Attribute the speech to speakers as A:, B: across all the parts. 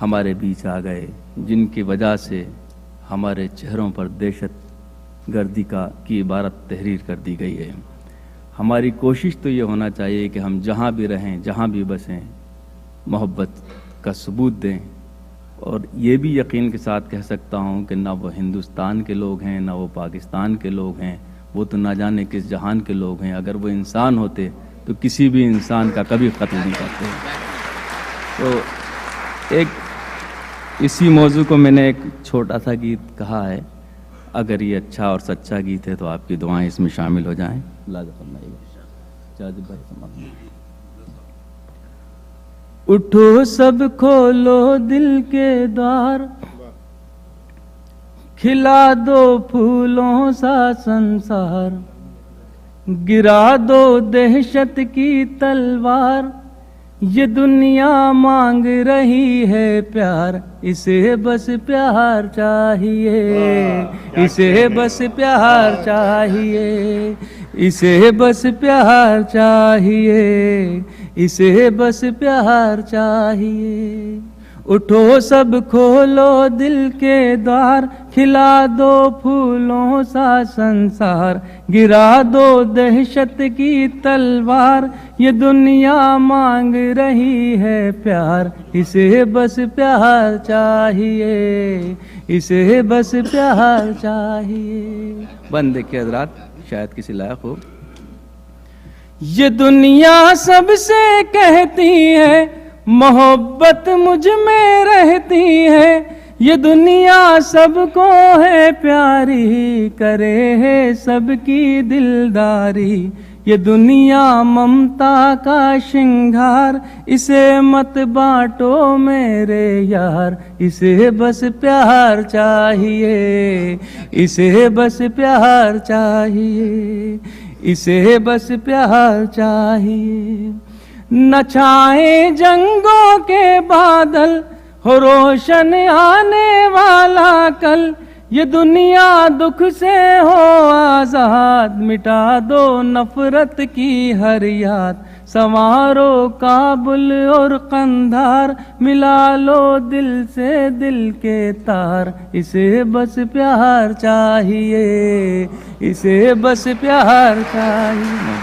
A: ہمارے بیچ آ گئے، جن کی وجہ سے ہمارے چہروں پر دہشت گردی کی عبارت تحریر کر دی گئی ہے۔ ہماری کوشش تو یہ ہونا چاہیے کہ ہم جہاں بھی رہیں، جہاں بھی بسیں، محبت کا ثبوت دیں، اور یہ بھی یقین کے ساتھ کہہ سکتا ہوں کہ نہ وہ ہندوستان کے لوگ ہیں، نہ وہ پاکستان کے لوگ ہیں، وہ تو نہ جانے کس جہان کے لوگ ہیں۔ اگر وہ انسان ہوتے تو کسی بھی انسان کا کبھی قتل نہیں کرتے۔ تو ایک اسی موضوع کو میں نے ایک چھوٹا سا گیت کہا ہے، اگر یہ اچھا اور سچا گیت ہے تو آپ کی دعائیں اس میں شامل ہو جائیں۔ لازم فرمائیے جاذب بھائی سمجھ۔
B: اٹھو سب کھولو دل کے دوار، کھلا دو پھولوں سا سنسار، گرا دو دہشت کی تلوار، یہ دنیا مانگ رہی ہے پیار، اسے بس پیار چاہیے، اسے بس پیار چاہیے، اسے بس پیار چاہیے، اسے بس پیار چاہیے۔ اٹھو سب کھولو دل کے دوار، کھلا دو پھولوں سا سنسار، گرا دو دہشت کی تلوار، یہ دنیا مانگ رہی ہے پیار، اسے بس پیار چاہیے، اسے بس پیار چاہیے۔
A: بند دیکھیے حضرات، شاید کسی لائق ہو۔
B: یہ دنیا سب سے کہتی ہے محبت مجھ میں رہتی ہے، یہ دنیا سب کو ہے پیاری، کرے ہے سب کی دلداری، یہ دنیا ممتا کا شنگار، اسے مت بانٹو میرے یار، اسے بس پیار چاہیے، اسے بس پیار چاہیے، اسے بس پیار چاہیے۔ نہ چھائیں جنگوں کے بادل، ہو روشن آنے والا کل، یہ دنیا دکھ سے ہو آزاد، مٹا دو نفرت کی ہر یاد، سنوارو کابل اور قندھار، ملا لو دل سے دل کے تار، اسے بس پیار چاہیے، اسے بس پیار چاہیے۔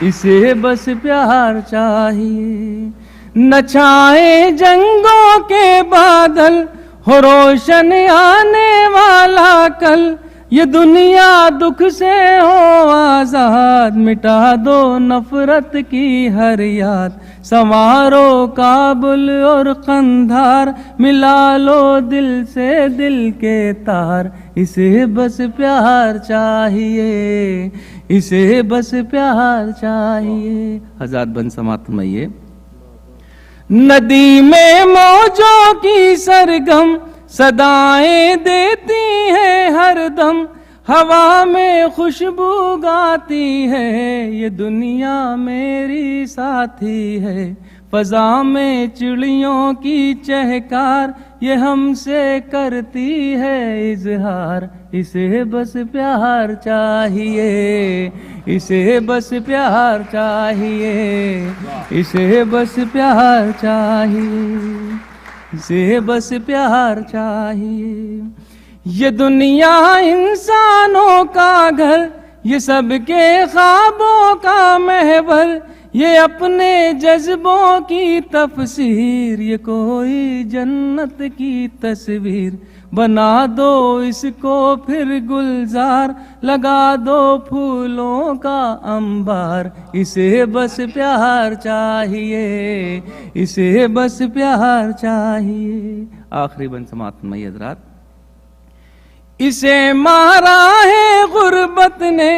B: اسے بس پیار چاہیے۔ نہ چھائیں جنگوں کے بادل، ہو روشن آنے والا کل، یہ دنیا دکھ سے ہو آزاد، مٹا دو نفرت کی ہر یاد، سنوارو کابل اور قندھار، ملا لو دل سے دل کے تار، اسے بس پیار چاہیے، اسے بس پیار چاہیے۔
A: حضرات بند سماعت فرمائیے۔
B: ندی میں موجوں کی سرگم صدائیں دیتی ہیں ہر دم، ہوا میں خوشبو گاتی ہے، یہ دنیا میری ساتھی ہے، فضا میں چڑیوں کی چہکار، یہ ہم سے کرتی ہے اظہار، اسے بس پیار چاہیے، اسے بس پیار چاہیے، اسے بس پیار چاہیے، اسے بس پیار چاہیے۔ یہ دنیا انسانوں کا گھر، یہ سب کے خوابوں کا محور، یہ اپنے جذبوں کی تفسیر، یہ کوئی جنت کی تصویر، بنا دو اس کو پھر گلزار، لگا دو پھولوں کا انبار، اسے بس پیار چاہیے، اسے بس پیار چاہیے۔
A: آخری بند سماعت فرمائیے حضرات۔
B: اسے مارا ہے غربت نے،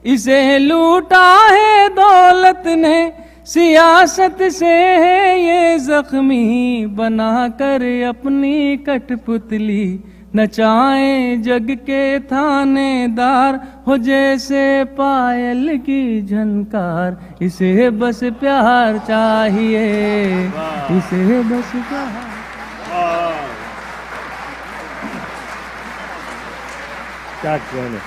B: اسے لوٹا ہے دولت نے، سیاست سے ہے یہ زخمی، بنا کر اپنی کٹ پتلی، نچائیں جگ کے تھانے دار، ہو جیسے پائل کی جھنکار، اسے بس پیار چاہیے، اسے بس پیار۔
C: کیا کہنے